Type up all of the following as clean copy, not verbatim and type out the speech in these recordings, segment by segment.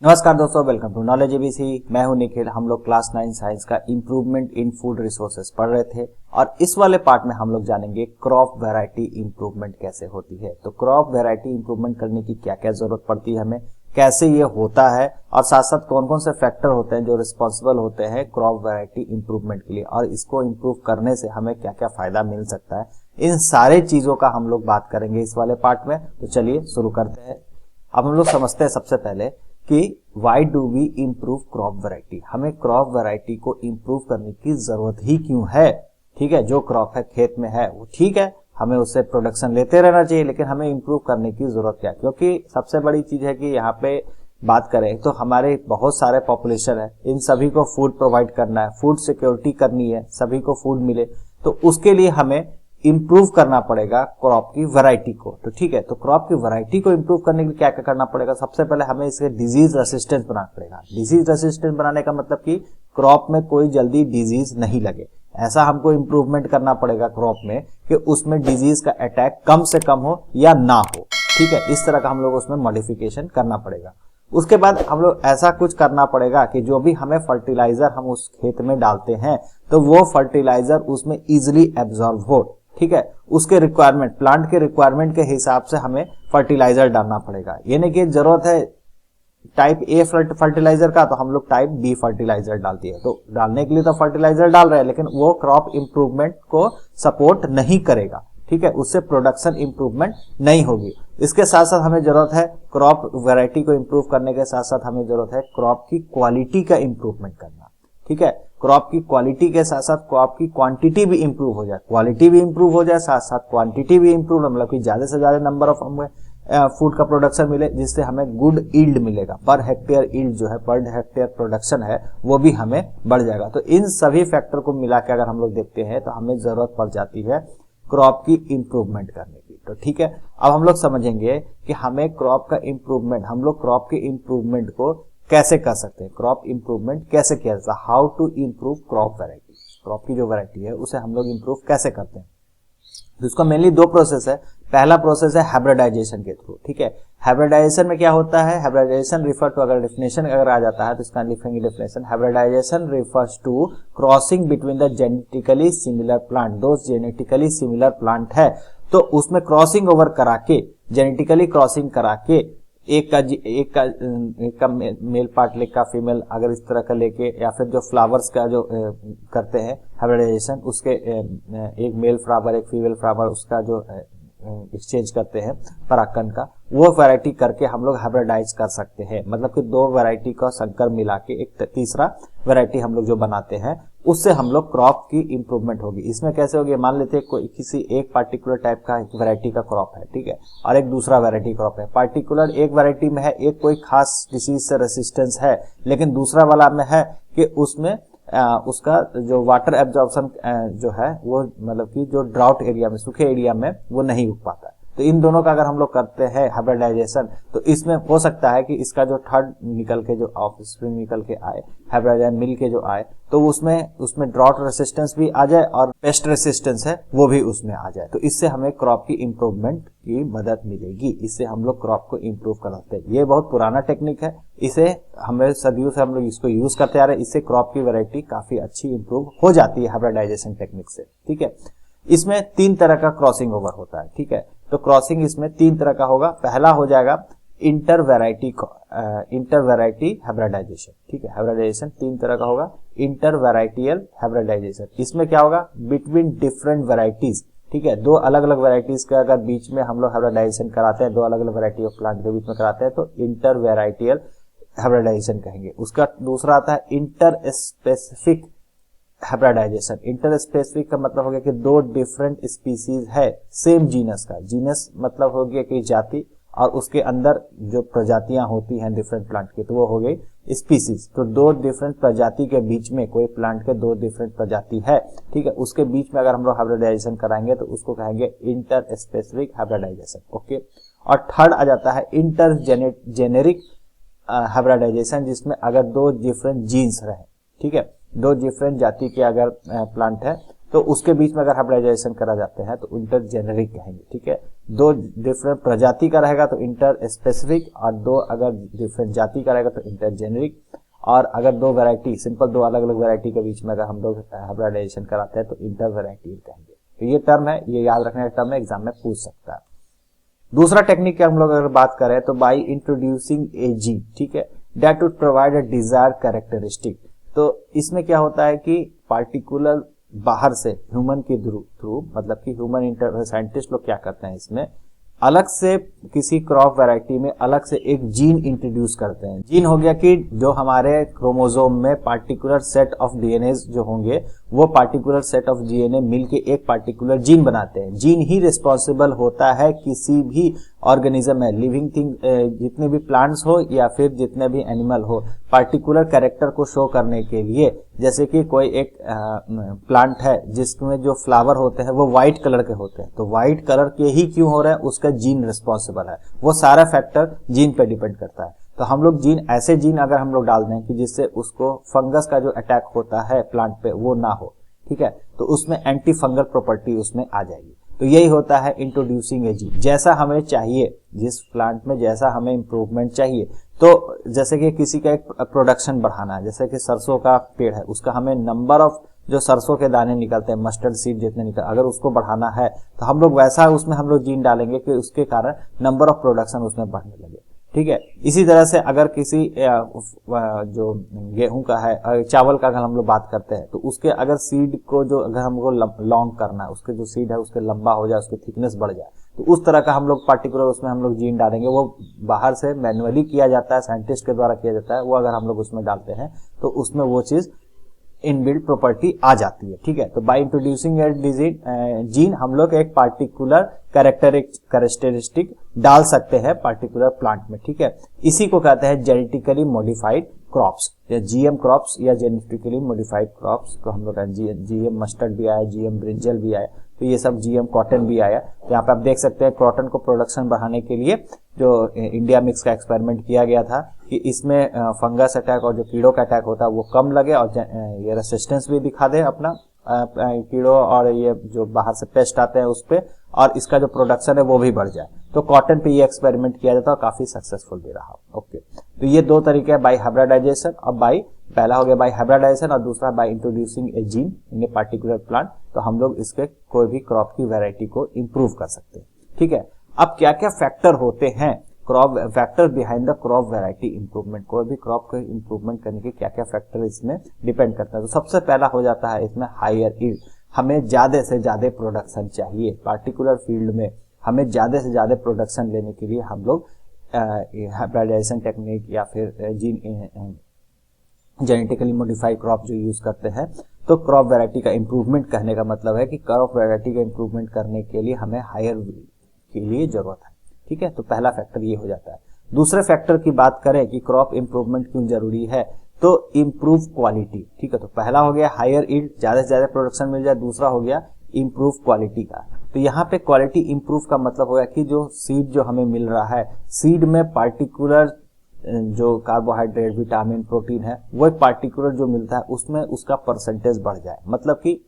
नमस्कार दोस्तों, welcome to knowledge ABC. मैं हूं निखिल। हम लोग क्लास 9 साइंस का इम्प्रूवमेंट इन फूड रिसोर्सेज पढ़ रहे थे और इस वाले पार्ट में हम लोग जानेंगे क्रॉप वैरायटी इम्प्रूवमेंट कैसे होती है। तो क्रॉप वैरायटी इम्प्रूवमेंट करने की क्या क्या जरूरत पड़ती है हमें, कैसे ये होता है और साथ साथ कौन कौन से फैक्टर होते हैं जो रिस्पॉन्सिबल होते हैं क्रॉप वैरायटी इम्प्रूवमेंट के लिए और इसको इम्प्रूव करने से हमें क्या क्या फायदा मिल सकता है, इन सारे चीजों का हम लोग बात करेंगे इस वाले पार्ट में। तो चलिए शुरू करते हैं। अब हम लोग समझते हैं सबसे पहले कि why do we improve crop variety. हमें क्रॉप वैरायटी को इम्प्रूव करने की जरूरत ही क्यों है। ठीक है, जो क्रॉप है खेत में है वो ठीक है, हमें उससे प्रोडक्शन लेते रहना चाहिए, लेकिन हमें इम्प्रूव करने की जरूरत क्या है? क्योंकि सबसे बड़ी चीज है कि यहाँ पे बात करें तो हमारे बहुत सारे पॉपुलेशन है, इन सभी को फूड प्रोवाइड करना है, फूड सिक्योरिटी करनी है, सभी को फूड मिले, तो उसके लिए हमें इंप्रूव करना पड़ेगा क्रॉप की वैरायटी को। तो ठीक है, तो क्रॉप की वैरायटी को इंप्रूव करने के लिए क्या क्या करना पड़ेगा? सबसे पहले हमें इसे डिजीज रेसिस्टेंस बनाना पड़ेगा। डिजीज रेसिस्टेंस बनाने का मतलब कि क्रॉप में कोई जल्दी डिजीज नहीं लगे, ऐसा हमको इंप्रूवमेंट करना पड़ेगा क्रॉप में कि उसमें डिजीज का अटैक कम से कम हो या ना हो। ठीक है, इस तरह का हम लोग उसमें मॉडिफिकेशन करना पड़ेगा। उसके बाद हम लोग ऐसा कुछ करना पड़ेगा कि जो भी हमें फर्टिलाइजर हम उस खेत में डालते हैं तो वो फर्टिलाइजर उसमें इजिली एब्जॉर्ब हो। ठीक है, उसके रिक्वायरमेंट, प्लांट के रिक्वायरमेंट के हिसाब से हमें फर्टिलाइजर डालना पड़ेगा। यानी कि जरूरत है टाइप ए फर्टिलाइजर का, तो हम लोग टाइप बी फर्टिलाइजर डालती है। तो डालने के लिए तो फर्टिलाइजर डाल रहे हैं, लेकिन वो क्रॉप इंप्रूवमेंट को सपोर्ट नहीं करेगा। ठीक है, उससे प्रोडक्शन इंप्रूवमेंट नहीं होगी। इसके साथ साथ हमें जरूरत है क्रॉप वैरायटी को इंप्रूव करने के साथ साथ हमें जरूरत है क्रॉप की क्वालिटी का इंप्रूवमेंट करना। ठीक है, क्रॉप की क्वालिटी के साथ साथ क्रॉप की क्वांटिटी भी इंप्रूव हो जाए, क्वालिटी भी इंप्रूव हो जाए, साथ साथ क्वांटिटी भी इंप्रूव, मतलब कि ज्यादा से ज्यादा नंबर ऑफ हमें फूड का प्रोडक्शन मिले, जिससे हमें गुड ईल्ड मिलेगा। पर हेक्टेयर ईल्ड जो है, पर हेक्टेयर प्रोडक्शन है, वो भी हमें बढ़ जाएगा। तो इन सभी फैक्टर को मिला के अगर हम लोग देखते हैं तो हमें जरूरत पड़ जाती है क्रॉप की इंप्रूवमेंट करने की। तो ठीक है, अब हम लोग समझेंगे कि हमें क्रॉप का इंप्रूवमेंट, हम लोग क्रॉप के इंप्रूवमेंट को कैसे कर सकते हैं, क्रॉप इंप्रूवमेंट कैसे किया जाता है, how to improve crop variety. Crop की जो वैरायटी है उसे हम लोग इंप्रूव कैसे करते हैं। तो इसका मेनली दो प्रोसेस है। पहला प्रोसेस है हाइब्रिडाइजेशन के थ्रू। ठीक है, हाइब्रिडाइजेशन में क्या होता है? हाइब्रिडाइजेशन रिफर टू, अगर डेफिनेशन अगर आ जाता है तो इसका लिखेंगे definition, hybridization refers to crossing between the genetically similar plant. दो जेनेटिकली सिमिलर प्लांट है तो उसमें क्रॉसिंग ओवर करा के, जेनेटिकली क्रॉसिंग करा के एक का मेल पार्ट लेकर फीमेल अगर इस तरह का लेके, या फिर जो फ्लावर्स का जो करते हैं हाइब्रिडाइजेशन, उसके एक मेल फ्लावर एक फीमेल फ्लावर उसका जो एक्सचेंज करते हैं परागकण का, वो वैरायटी करके हम लोग हाइब्रिडाइज कर सकते हैं। मतलब कि दो वैरायटी का संकर मिला के एक तीसरा वैरायटी हम लोग जो बनाते हैं, उससे हम लोग क्रॉप की इंप्रूवमेंट होगी। इसमें कैसे होगी? मान लेते हैं कोई किसी एक पार्टिकुलर टाइप का एक वैरायटी का क्रॉप है, ठीक है, और एक दूसरा वैरायटी क्रॉप है। पार्टिकुलर एक वैरायटी में है एक कोई खास डिसीज से रेसिस्टेंस है, लेकिन दूसरा वाला में है कि उसमें उसका जो वाटर एब्जॉर्प्शन जो है वो, मतलब कि जो ड्राउट एरिया में, सूखे एरिया में वो नहीं उग पाता है। तो इन दोनों का अगर हम लोग करते हैं हाइब्रिडाइजेशन, तो इसमें हो सकता है कि इसका जो थर्ड निकल के, जो ऑफ स्प्रिंग निकल के आए, हाइब्रिडाइज मिल के जो आए, तो उसमें ड्राउट रेसिस्टेंस भी आ जाए और पेस्ट रेसिस्टेंस है वो भी उसमें आ जाए। तो इससे हमें क्रॉप की इंप्रूवमेंट की मदद मिलेगी। इससे हम लोग क्रॉप को इंप्रूव कर सकते हैं। ये बहुत पुराना टेक्निक है, इसे हमें सदियों से हम लोग इसको यूज करते आ रहे हैं। इससे क्रॉप की वैरायटी काफी अच्छी इंप्रूव हो जाती है हाइब्रिडाइजेशन टेक्निक से। ठीक है, इसमें तीन तरह का क्रॉसिंग ओवर होता है। ठीक है, तो क्रॉसिंग इसमें तीन तरह का होगा। पहला हो जाएगा इंटर वैरायटी हाइब्रिडाइजेशन। ठीक है, हाइब्रिडाइजेशन तीन तरह का होगा। इंटर वैराइटियल हाइब्रिडाइजेशन, इसमें क्या होगा? Between different varieties. ठीक है, दो अलग अलग वैरायटीज के अगर बीच में हम लोग हाइब्रिडाइजेशन कराते हैं, दो अलग अलग वैरायटी ऑफ प्लांट के बीच में कराते हैं, तो इंटर वैराइटियल हाइब्रिडाइजेशन कहेंगे। उसका दूसरा आता है interspecific hybridization. Interspecific का मतलब हो गया कि दो डिफरेंट स्पीसीज है सेम जीनस का। जीनस मतलब हो गया कि जाति, और उसके अंदर जो प्रजातियां होती हैं डिफरेंट प्लांट की, तो वो हो गई स्पीसीज। तो दो डिफरेंट प्रजाति के बीच में, कोई प्लांट के दो डिफरेंट प्रजाति है, ठीक है, उसके बीच में अगर हम लोग हाइब्रिडाइजेशन कराएंगे तो उसको कहेंगे इंटर स्पेसिफिक हाइब्रिडाइजेशन। ओके, और थर्ड आ जाता है इंटर जेनेरिक हाइब्रिडाइजेशन, जिसमें अगर दो डिफरेंट जीन्स रहे, ठीक है, दो डिफरेंट जाति के अगर प्लांट है तो उसके बीच में अगर हाइब्रिडाइजेशन करा जाते हैं तो इंटर जेनेरिक कहेंगे, ठीक है। दो डिफरेंट प्रजाति का रहेगा तो इंटर स्पेसिफिक, और दो अगर डिफरेंट जाति का रहेगा तो इंटर जेनेरिक, और अगर दो वैरायटी सिंपल दो अलग अलग वैरायटी के बीच में अगर हम लोग हाइब्रिडाइजेशन कराते हैं तो इंटर वैरायटी कहेंगे। तो ये टर्म है, ये याद रखने का टर्म है, एग्जाम में पूछ सकता है। दूसरा टेक्निक की हम लोग अगर बात करें तो बाई इंट्रोड्यूसिंग ए जीन, ठीक है, that would provide a desired characteristic. तो इसमें क्या होता है कि पार्टिकुलर बाहर से ह्यूमन के थ्रू मतलब कि ह्यूमन साइंटिस्ट लोग क्या करते हैं, इसमें अलग से किसी क्रॉप वैरायटी में अलग से एक जीन इंट्रोड्यूस करते हैं। जीन हो गया कि जो हमारे क्रोमोसोम में पार्टिकुलर सेट ऑफ डीएनए जो होंगे वो पार्टिकुलर सेट ऑफ डीएनए मिलके एक पार्टिकुलर जीन बनाते हैं। जीन ही रिस्पॉन्सिबल होता है किसी भी ऑर्गेनिज्म में, लिविंग थिंग जितने भी प्लांट्स हो या फिर जितने भी एनिमल हो, पार्टिकुलर कैरेक्टर को शो करने के लिए। जैसे कि कोई एक प्लांट है जिसमें जो फ्लावर होते हैं वो व्हाइट कलर के होते हैं, तो व्हाइट कलर के ही क्यों हो रहा है, उसका जीन रिस्पॉन्सिबल है। वो सारा फैक्टर जीन पे डिपेंड करता है। तो हम लोग जीन ऐसे जीन अगर हम लोग डाल दें कि जिससे उसको फंगस का जो अटैक होता है प्लांट पे वो ना हो, ठीक है, तो उसमें एंटी फंगल प्रॉपर्टी उसमें आ जाएगी। तो यही होता है इंट्रोड्यूसिंग ए जीन। जैसा हमें चाहिए, जिस प्लांट में जैसा हमें इंप्रूवमेंट चाहिए, तो जैसे कि किसी का एक प्रोडक्शन बढ़ाना है, जैसे कि सरसों का पेड़ है, उसका हमें नंबर ऑफ जो सरसों के दाने निकलते हैं, मस्टर्ड सीड जितने निकल, अगर उसको बढ़ाना है तो हम लोग वैसा उसमें हम लोग जीन डालेंगे कि उसके कारण नंबर ऑफ प्रोडक्शन उसमें बढ़ने लगे, ठीक है। इसी तरह से अगर किसी जो गेहूं का है, चावल का अगर हम लोग बात करते हैं, तो उसके अगर सीड को जो अगर हमको लॉन्ग करना है, उसके जो सीड है उसके लंबा हो जाए, उसकी थिकनेस बढ़ जाए, तो उस तरह का हम लोग पार्टिकुलर उसमें हम लोग जीन डालेंगे। वो बाहर से मैन्युअली किया जाता है, साइंटिस्ट के द्वारा किया जाता है। वो अगर हम लोग उसमें डालते हैं तो उसमें वो चीज इनबिल्ट प्रॉपर्टी आ जाती है, ठीक है। तो बाय इंट्रोड्यूसिंग ए जीन हम लोग एक पार्टिकुलर कैरेक्टरिस्टिक डाल सकते हैं पार्टिकुलर प्लांट में, ठीक है। इसी को कहते हैं जेनेटिकली मॉडिफाइड क्रॉप्स या जीएम क्रॉप्स या जेनेटिकली मॉडिफाइड क्रॉप्स को हम लोग जीएम मस्टर्ड भी आया, जीएम ब्रिंजल भी आया, तो ये सब जीएम कॉटन भी आया। तो यहाँ पे आप देख सकते हैं कॉटन को प्रोडक्शन बढ़ाने के लिए जो इंडिया मिक्स का एक्सपेरिमेंट किया गया था कि इसमें फंगस अटैक और जो कीड़ों का अटैक होता है वो कम लगे और ये रेसिस्टेंस भी दिखा दे अपना कीड़ों और ये जो बाहर से पेस्ट आते हैं उस पे, और इसका जो प्रोडक्शन है वो भी बढ़ जाए। तो कॉटन पे ये एक्सपेरिमेंट किया जाता है और काफी सक्सेसफुल भी रहा। ओके, तो ये दो तरीके हैं, बाय हाइब्रिडाइजेशन। अब पहला हो गया बाय हाइब्रिडाइजेशन और दूसरा by introducing A gene in a particular plant. तो हम लोग इसके कोई भी क्रॉप की वैरायटी को इंप्रूव कर सकते हैं, ठीक है। अब क्या क्या फैक्टर होते हैं crop factor behind the crop variety improvement, कोई भी क्रॉप को इंप्रूवमेंट करने के क्या क्या फैक्टर इसमें डिपेंड करता है। तो सबसे पहला हो जाता है इसमें हायर यील्ड। हमें ज्यादा से ज्यादा प्रोडक्शन चाहिए पार्टिकुलर फील्ड में, हमें ज्यादा से ज्यादा प्रोडक्शन लेने के लिए हम लोग हाइब्रिडाइजेशन टेक्निक या फिर जेनेटिकली मॉडिफाइड क्रॉप जो यूज करते हैं। तो क्रॉप वैरायटी का इंप्रूवमेंट कहने का मतलब है कि क्रॉप वैरायटी का इंप्रूवमेंट करने के लिए हमें हायर यील्ड के लिए जरूरत है, ठीक है। तो पहला फैक्टर ये हो जाता है। दूसरे फैक्टर की बात करें कि क्रॉप इंप्रूवमेंट क्यों जरूरी है, तो इंप्रूव क्वालिटी, ठीक है। तो पहला हो गया हायर यील्ड, ज्यादा से ज्यादा प्रोडक्शन मिल जाए। दूसरा हो गया इंप्रूव क्वालिटी का। तो यहाँ पे क्वालिटी इंप्रूव का मतलब हो गया कि जो सीड जो हमें मिल रहा है, सीड में पार्टिकुलर जो कार्बोहाइड्रेट, विटामिन, प्रोटीन है, वो एक पार्टिकुलर जो मिलता है उसमें उसका परसेंटेज बढ़ जाए। मतलब कि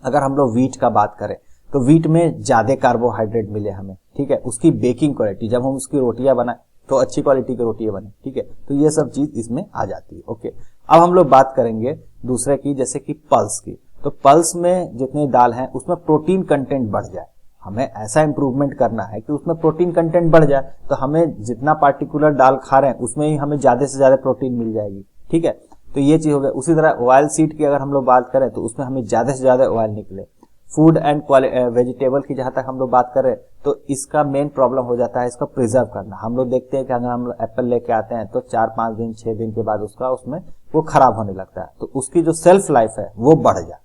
अगर हम लोग व्हीट का बात करें तो व्हीट में ज्यादा कार्बोहाइड्रेट मिले हमें, ठीक है। उसकी बेकिंग क्वालिटी, जब हम उसकी रोटियां बनाए तो अच्छी क्वालिटी की रोटियां बने, ठीक है। तो ये सब चीज इसमें आ जाती है। ओके, अब हम लोग बात करेंगे दूसरे की, जैसे कि पल्स की। तो पल्स में जितने दाल हैं उसमें प्रोटीन कंटेंट बढ़ जाए। हमें ऐसा इंप्रूवमेंट करना है कि उसमें प्रोटीन कंटेंट बढ़ जाए, तो हमें जितना पार्टिकुलर दाल खा रहे हैं उसमें ही हमें ज्यादा से ज्यादा प्रोटीन मिल जाएगी, ठीक है। तो ये चीज हो गया। उसी तरह ऑयल सीड की अगर हम लोग बात करें तो उसमें हमें ज्यादा से ज्यादा ऑयल निकले। फूड एंड वेजिटेबल की जहां तक हम लोग बात करें तो इसका मेन प्रॉब्लम हो जाता है इसका प्रिजर्व करना। हम लोग देखते हैं कि अगर हम एप्पल लेके आते हैं तो 4-5 दिन 6 दिन के बाद उसमें वो खराब होने लगता है, तो उसकी जो सेल्फ लाइफ है वो बढ़ जाए,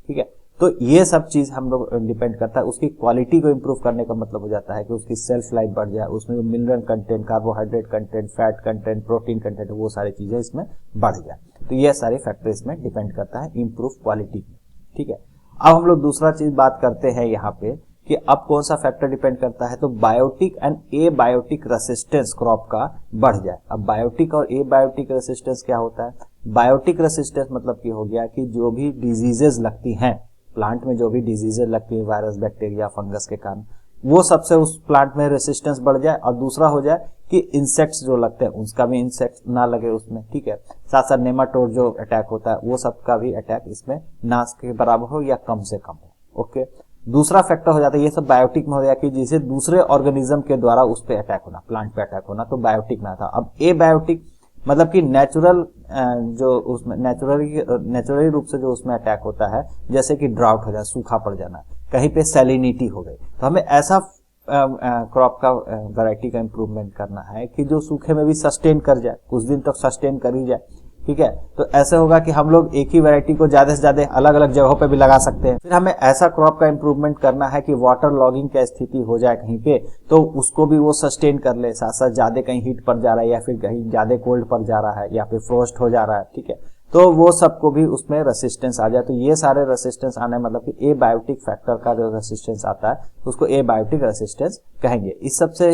ठीक है। तो ये सब चीज हम लोग डिपेंड करता है। उसकी क्वालिटी को इंप्रूव करने का मतलब हो जाता है कि उसकी सेल्फ लाइफ बढ़ जाए, उसमें जो mineral content, carbohydrate content, fat content, protein content, वो सारी चीजें इसमें बढ़ जाए। तो ये सारे फैक्टर इसमें डिपेंड करता है इंप्रूव क्वालिटी, ठीक है। अब हम लोग दूसरा चीज बात करते हैं यहाँ पे कि अब कौन सा फैक्टर डिपेंड करता है, तो biotic and abiotic resistance crop का बढ़ जाए। अब बायोटिक और ए बायोटिक रेसिस्टेंस क्या होता है? बायोटिक रेसिस्टेंस मतलब कि हो गया कि जो भी डिजीजेस लगती हैं प्लांट में जो भी डिजीजेज लगती है वायरस, बैक्टीरिया, फंगस के कारण, वो सबसे उस प्लांट में रेसिस्टेंस बढ़ जाए, और दूसरा हो जाए कि इंसेक्ट्स जो लगते हैं उसका भी इंसेक्ट ना लगे उसमें, ठीक है। साथ साथ नेमाटोड जो अटैक होता है वो सबका भी अटैक इसमें ना के बराबर हो या कम से कम हो। ओके, दूसरा फैक्टर हो जाता है, ये सब बायोटिक में हो गया कि जिसे दूसरे ऑर्गेनिज्म के द्वारा उस पे अटैक होना, प्लांट पे अटैक होना, तो बायोटिक में आता। अब ए बायोटिक मतलब कि नेचुरल जो उसमें नेचुरली रूप से जो उसमें अटैक होता है, जैसे कि ड्राउट हो जाए, सूखा पड़ जाना, कहीं पे सैलिनिटी हो गई, तो हमें ऐसा क्रॉप का वैरायटी का इंप्रूवमेंट करना है कि जो सूखे में भी सस्टेन कर जाए, कुछ दिन तक सस्टेन कर ही जाए, ठीक है। तो ऐसे होगा कि हम लोग एक ही वैरायटी को ज्यादा से ज्यादा अलग अलग जगहों पे भी लगा सकते हैं। फिर हमें ऐसा क्रॉप का इंप्रूवमेंट करना है कि वाटर लॉगिंग की स्थिति हो जाए कहीं पे, तो उसको भी वो सस्टेन कर ले, साथ साथ ज्यादा कहीं हीट पड़ जा रहा है या फिर कहीं ज्यादा कोल्ड पड़ जा रहा है या फिर फ्रोस्ट हो जा रहा है, ठीक है, तो वो सबको भी उसमें रेसिस्टेंस आ जाए। तो ये सारे रेसिस्टेंस आने मतलब कि ए बायोटिक फैक्टर का जो रेसिस्टेंस आता है उसको ए बायोटिक रेसिस्टेंस कहेंगे। इस सबसे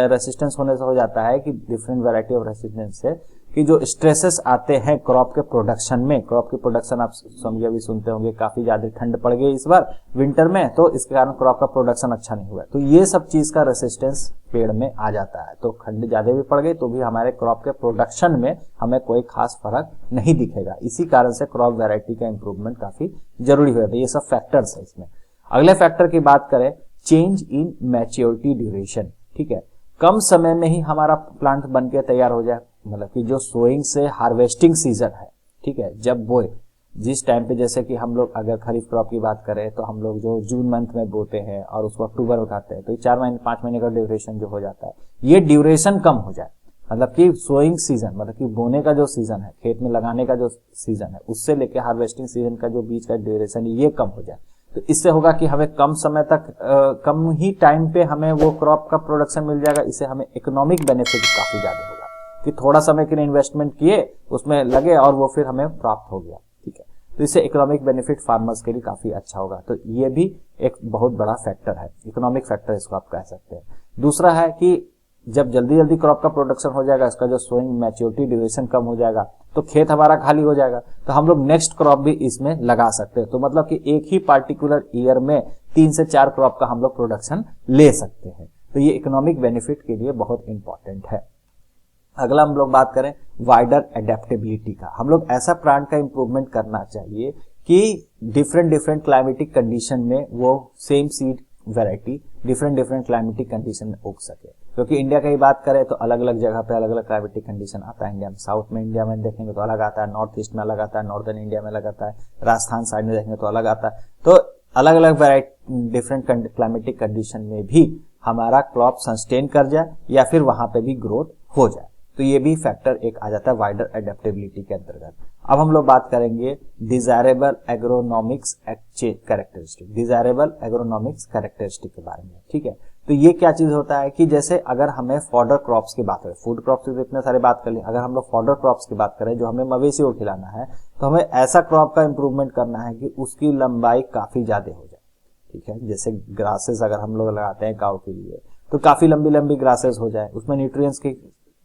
रेसिस्टेंस होने से हो जाता है कि डिफरेंट वैरायटी ऑफ रेसिस्टेंस से कि जो स्ट्रेसेस आते हैं क्रॉप के प्रोडक्शन में, क्रॉप की प्रोडक्शन आप समझे भी सुनते होंगे, काफी ज्यादा ठंड पड़ गई इस बार विंटर में, तो इसके कारण क्रॉप का प्रोडक्शन अच्छा नहीं हुआ, तो ये सब चीज का रेसिस्टेंस पेड़ में आ जाता है। तो ठंड ज्यादा भी पड़ गई तो भी हमारे क्रॉप के प्रोडक्शन में हमें कोई खास फर्क नहीं दिखेगा। इसी कारण से क्रॉप वैरायटी का इंप्रूवमेंट काफी जरूरी हो जाता है। ये सब फैक्टर्स है इसमें। अगले फैक्टर की बात करें, चेंज इन मैच्योरिटी ड्यूरेशन, ठीक है, कम समय में ही हमारा प्लांट बन के तैयार हो जाए, मतलब कि जो सोइंग से हार्वेस्टिंग सीजन है, ठीक है, जब बोए जिस टाइम पे, जैसे कि हम लोग अगर खरीफ क्रॉप की बात करें तो हम लोग जो जून मंथ में बोते हैं और उसको अक्टूबर में उठाते हैं, तो 4 महीने 5 महीने का ड्यूरेशन जो हो जाता है, ये ड्यूरेशन कम हो जाए, मतलब कि सोइंग सीजन मतलब कि बोने का जो सीजन है, खेत में लगाने का जो सीजन है, उससे लेके हार्वेस्टिंग सीजन का जो बीच का ड्यूरेशन ये कम हो जाए। तो इससे होगा कि हमें कम समय तक कम ही टाइम पे हमें वो क्रॉप का प्रोडक्शन मिल जाएगा। इससे हमें इकोनॉमिक बेनिफिट काफी ज्यादा होगा कि थोड़ा समय के लिए इन्वेस्टमेंट किए, उसमें लगे और वो फिर हमें प्राप्त हो गया, ठीक है। तो इससे इकोनॉमिक बेनिफिट फार्मर्स के लिए काफी अच्छा होगा। तो ये भी एक बहुत बड़ा फैक्टर है, इकोनॉमिक फैक्टर इसको आप कह सकते हैं। दूसरा है कि जब जल्दी जल्दी क्रॉप का प्रोडक्शन हो जाएगा, इसका जो सोइंग मैच्योरिटी ड्यूरेशन कम हो जाएगा, तो खेत हमारा खाली हो जाएगा, तो हम लोग नेक्स्ट क्रॉप भी इसमें लगा सकते हैं। तो मतलब कि एक ही पार्टिकुलर ईयर में 3 से 4 क्रॉप का हम लोग प्रोडक्शन ले सकते हैं। तो ये इकोनॉमिक बेनिफिट के लिए बहुत इंपॉर्टेंट है। अगला हम लोग बात करें वाइडर एडेप्टेबिलिटी का। हम लोग ऐसा प्लांट का इंप्रूवमेंट करना चाहिए कि डिफरेंट क्लाइमेटिक कंडीशन में वो same seed variety different climatic condition में उग सके। क्योंकि इंडिया की बात करें तो अलग अलग जगह पे अलग अलग क्लाइमेटिक कंडीशन आता है। इंडिया में साउथ में इंडिया में देखेंगे तो अलग आता है, नॉर्थ ईस्ट में अलग आता है, नॉर्दर्न इंडिया में अलग आता है, राजस्थान साइड में देखेंगे तो अलग आता है। तो अलग अलग वैरायटी डिफरेंट क्लाइमेटिक कंडीशन में भी हमारा क्रॉप सस्टेन कर जाए या फिर वहां पे भी ग्रोथ हो जाए, तो ये भी फैक्टर एक आ जाता है वाइडर एडेप्टेबिलिटी के अंतर्गत। अब हम लोग बात करेंगे desirable agronomics characteristic, desirable agronomics characteristic के बारे में, ठीक है। तो ये क्या चीज होता है कि जैसे अगर हमें फॉडर क्रॉप्स की बात करें, फूड क्रॉप्स की तो इतने सारे बात कर ली, अगर हम लोग फॉडर क्रॉप्स की बात करें जो हमें मवेशी को खिलाना है, तो हमें ऐसा क्रॉप का इंप्रूवमेंट करना है कि उसकी लंबाई काफी ज्यादा हो जाए, ठीक है। जैसे ग्रासेस अगर हम लोग लगाते हैं काऊ के लिए तो काफी लंबी लंबी ग्रासेस हो जाए, उसमें न्यूट्रिएंट्स की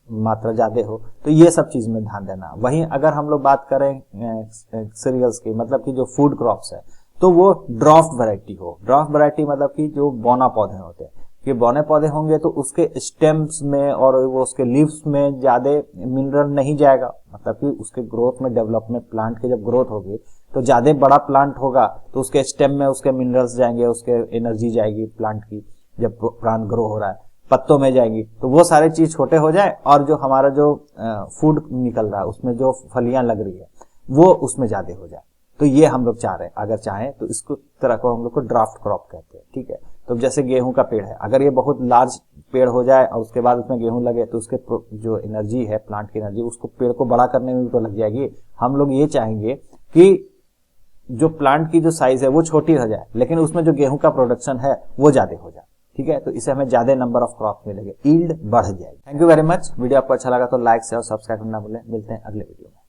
मात्रा ज्यादा हो, तो ये सब चीज में ध्यान देना। वहीं अगर हम लोग बात करें सीरियल्स की, मतलब कि जो फूड क्रॉप्स है, तो वो ड्राफ्ट वैरायटी हो। ड्राफ्ट वैरायटी मतलब कि जो बौना पौधे होते हैं, कि बौने पौधे होंगे तो उसके स्टेम्स में और वो उसके लीव्स में ज्यादा मिनरल नहीं जाएगा, मतलब कि उसके ग्रोथ में, डेवलपमेंट प्लांट की जब ग्रोथ होगी तो ज्यादा बड़ा प्लांट होगा तो उसके स्टेम में उसके मिनरल्स जाएंगे, उसके एनर्जी जाएगी प्लांट की, जब प्लांट ग्रो हो रहा है पत्तों में जाएगी, तो वो सारे चीज छोटे हो जाए और जो हमारा जो फूड निकल रहा है उसमें जो फलियां लग रही है वो उसमें ज्यादा हो जाए। तो ये हम लोग चाह रहे हैं, अगर चाहें तो इसको तरह को हम लोग को ड्राफ्ट क्रॉप कहते हैं, ठीक है। तो जैसे गेहूं का पेड़ है, अगर ये बहुत लार्ज पेड़ हो जाए और उसके बाद उसमें गेहूं लगे तो उसके जो एनर्जी है, प्लांट की एनर्जी, उसको पेड़ को बड़ा करने में भी तो लग जाएगी। हम लोग ये चाहेंगे कि जो प्लांट की जो साइज है वो छोटी हो जाए, लेकिन उसमें जो गेहूं का प्रोडक्शन है वो ज्यादा हो जाए, ठीक है। तो इससे हमें ज्यादा नंबर ऑफ क्रॉप मिलेंगे, यील्ड बढ़ जाएगी। Thank you very much. Video आपको अच्छा लगा तो लाइक शेयर और सब्सक्राइब करना भूलें। मिलते हैं अगले वीडियो में।